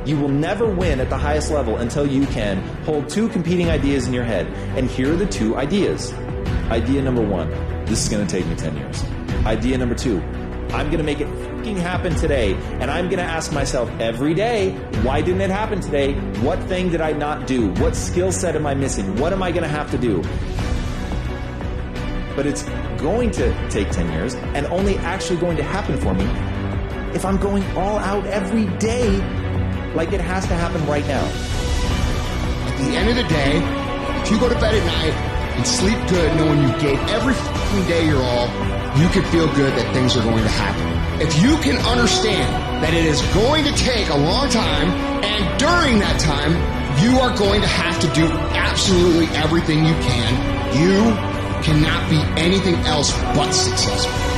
You will never win at the highest level until you can hold two competing ideas in your head. And here are the two ideas. Idea number one, this is going to take me 10 years. Idea number two, I'm going to make it fucking happen today. And I'm going to ask myself every day, why didn't it happen today? What thing did I not do? What skill set am I missing? What am I going to have to do? But it's going to take 10 years and only actually going to happen for me if I'm going all out every day, like it has to happen right now. At the end of the day, if you go to bed at night and sleep good knowing you gave every fucking day your all, you can feel good that things are going to happen. If you can understand that it is going to take a long time, and during that time, you are going to have to do absolutely everything you can, you cannot be anything else but successful.